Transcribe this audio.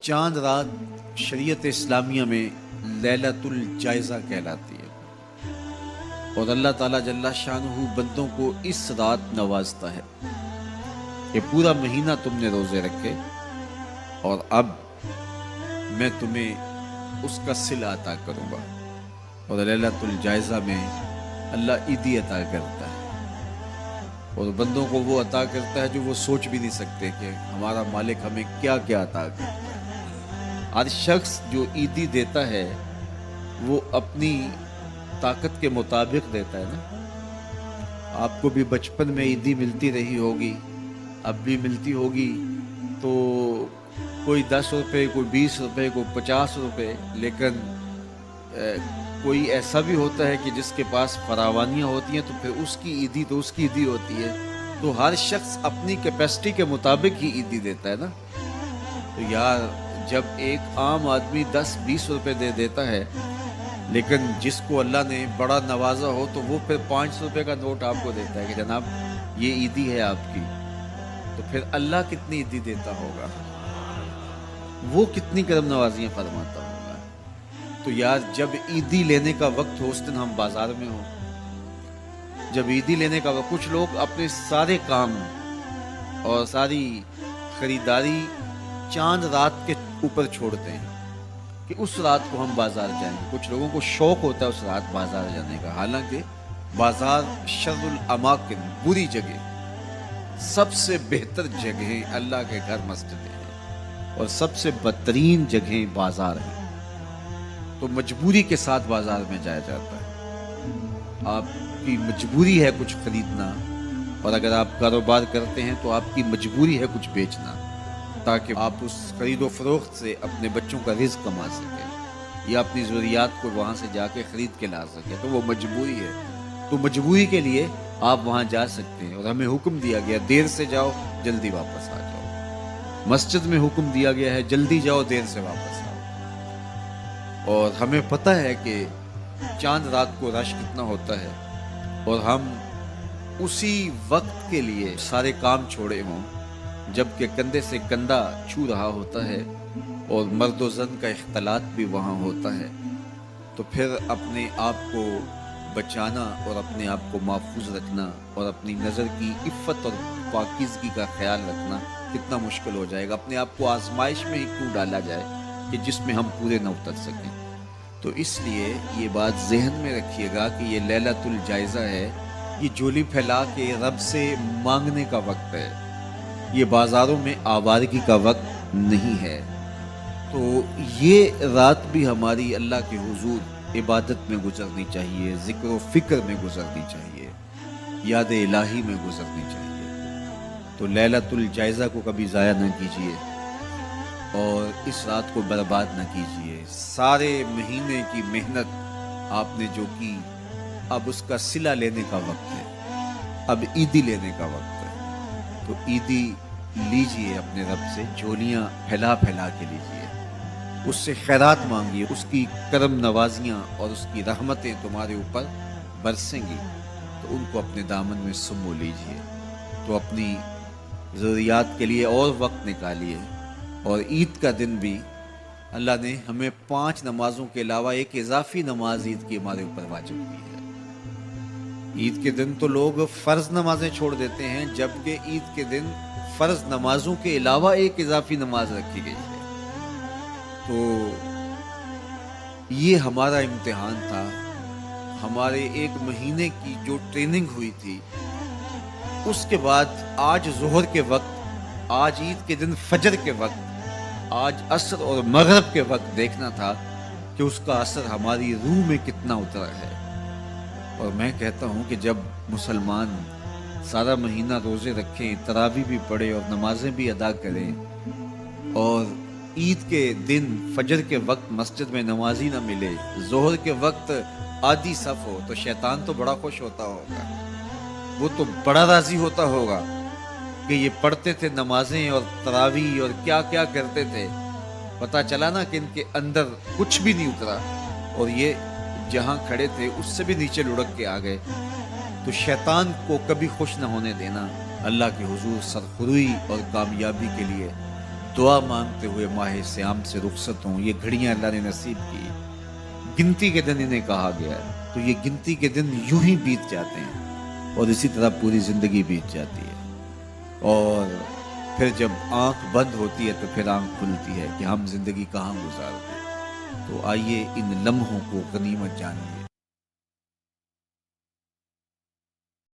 چاند رات شریعت اسلامیہ میں لیلۃ الجائزہ کہلاتی ہے، اور اللہ تعالیٰ جل شانہ بندوں کو اس رات نوازتا ہے کہ پورا مہینہ تم نے روزے رکھے اور اب میں تمہیں اس کا صلہ عطا کروں گا۔ اور لیلۃ الجائزہ میں اللہ عیدی عطا کرتا ہے اور بندوں کو وہ عطا کرتا ہے جو وہ سوچ بھی نہیں سکتے کہ ہمارا مالک ہمیں کیا کیا عطا کرتا ہے۔ ہر شخص جو عیدی دیتا ہے وہ اپنی طاقت کے مطابق دیتا ہے نا۔ آپ کو بھی بچپن میں عیدی ملتی رہی ہوگی، اب بھی ملتی ہوگی، تو کوئی 10 روپے، کوئی 20 روپے، کوئی 50 روپے، لیکن کوئی ایسا بھی ہوتا ہے کہ جس کے پاس فراوانیاں ہوتی ہیں تو پھر اس کی عیدی تو اس کی عیدی ہوتی ہے۔ تو ہر شخص اپنی کیپیسٹی کے مطابق ہی عیدی دیتا ہے نا۔ تو یار جب ایک عام آدمی 10-20 روپے دے دیتا ہے، لیکن جس کو اللہ نے بڑا نوازا ہو تو وہ پھر 500 روپے کا نوٹ آپ کو دیتا ہے کہ جناب یہ عیدی ہے آپ کی، تو پھر اللہ کتنی عیدی دیتا ہوگا، وہ کتنی کرم نوازیاں فرماتا ہوگا۔ تو یار جب عیدی لینے کا وقت ہو اس دن ہم بازار میں ہوں، جب عیدی لینے کا وقت، کچھ لوگ اپنے سارے کام اور ساری خریداری چاند رات کے اوپر چھوڑتے ہیں کہ اس رات کو ہم بازار جائیں۔ کچھ لوگوں کو شوق ہوتا ہے اس رات بازار جانے کا، حالانکہ بازار شر الاماکن، بری جگہ، سب سے بہتر جگہیں اللہ کے گھر مسجدیں ہیں اور سب سے بدترین جگہیں بازار ہیں۔ تو مجبوری کے ساتھ بازار میں جایا جاتا ہے، آپ کی مجبوری ہے کچھ خریدنا، اور اگر آپ کاروبار کرتے ہیں تو آپ کی مجبوری ہے کچھ بیچنا، تاکہ آپ اس خرید و فروخت سے اپنے بچوں کا رزق کما سکیں یا اپنی ضروریات کو وہاں سے جا کے خرید کے لا سکیں۔ تو وہ مجبوری ہے، تو مجبوری کے لیے آپ وہاں جا سکتے ہیں، اور ہمیں حکم دیا گیا دیر سے جاؤ جلدی واپس آ جاؤ۔ مسجد میں حکم دیا گیا ہے جلدی جاؤ دیر سے واپس آؤ۔ اور ہمیں پتہ ہے کہ چاند رات کو رش کتنا ہوتا ہے، اور ہم اسی وقت کے لیے سارے کام چھوڑے ہوں جبکہ کندھے سے کندھا چھو رہا ہوتا ہے اور مرد و زن کا اختلاط بھی وہاں ہوتا ہے، تو پھر اپنے آپ کو بچانا اور اپنے آپ کو محفوظ رکھنا اور اپنی نظر کی عفت اور پاکیزگی کا خیال رکھنا کتنا مشکل ہو جائے گا۔ اپنے آپ کو آزمائش میں ہی کیوں ڈالا جائے کہ جس میں ہم پورے نہ اتر سکیں۔ تو اس لیے یہ بات ذہن میں رکھیے گا کہ یہ لیلۃ الجائزہ ہے، یہ جھولی پھیلا کے رب سے مانگنے کا وقت ہے، یہ بازاروں میں آوارگی کا وقت نہیں ہے۔ تو یہ رات بھی ہماری اللہ کے حضور عبادت میں گزرنی چاہیے، ذکر و فکر میں گزرنی چاہیے، یاد الہی میں گزرنی چاہیے۔ تو لیلۃ الجائزہ کو کبھی ضائع نہ کیجیے اور اس رات کو برباد نہ کیجیے۔ سارے مہینے کی محنت آپ نے جو کی، اب اس کا صلہ لینے کا وقت ہے، اب عیدی لینے کا وقت ہے۔ تو عیدی لیجئے اپنے رب سے، جھولیاں پھیلا پھیلا کے لیجئے، اس سے خیرات مانگیے، اس کی کرم نوازیاں اور اس کی رحمتیں تمہارے اوپر برسیں گی، تو ان کو اپنے دامن میں سمو لیجئے۔ تو اپنی ضروریات کے لیے اور وقت نکالیے، اور عید کا دن بھی اللہ نے ہمیں 5 نمازوں کے علاوہ ایک اضافی نماز عید کی ہمارے اوپر واجب کی ہے۔ عید کے دن تو لوگ فرض نمازیں چھوڑ دیتے ہیں، جبکہ عید کے دن فرض نمازوں کے علاوہ ایک اضافی نماز رکھی گئی ہے۔ تو یہ ہمارا امتحان تھا، ہمارے ایک مہینے کی جو ٹریننگ ہوئی تھی، اس کے بعد آج ظہر کے وقت، آج عید کے دن فجر کے وقت، آج عصر اور مغرب کے وقت دیکھنا تھا کہ اس کا اثر ہماری روح میں کتنا اترا ہے۔ اور میں کہتا ہوں کہ جب مسلمان سارا مہینہ روزے رکھیں، تراویح بھی پڑھیں اور نمازیں بھی ادا کریں، اور عید کے دن فجر کے وقت مسجد میں نمازی نہ ملے، ظہر کے وقت آدھی صف ہو، تو شیطان تو بڑا خوش ہوتا ہوگا، وہ تو بڑا راضی ہوتا ہوگا کہ یہ پڑھتے تھے نمازیں اور تراویح اور کیا کیا کرتے تھے، پتہ چلا نا کہ ان کے اندر کچھ بھی نہیں اترا، اور یہ جہاں کھڑے تھے اس سے بھی نیچے لڑک کے آ گئے۔ تو شیطان کو کبھی خوش نہ ہونے دینا، اللہ کے حضور سرخروئی اور کامیابی کے لیے دعا مانگتے ہوئے ماہ سیام سے رخصت ہوں. یہ گھڑیاں اللہ نے نصیب کی. گنتی کے دن انہیں کہا گیا ہے. تو یہ گنتی کے دن یوں ہی بیت جاتے ہیں اور اسی طرح پوری زندگی بیت جاتی ہے. اور پھر جب آنکھ بند ہوتی ہے تو پھر آنکھ کھلتی ہے کہ ہم زندگی کہاں گزارتے. تو آئیے ان لمحوں کو غنیمت جانیے.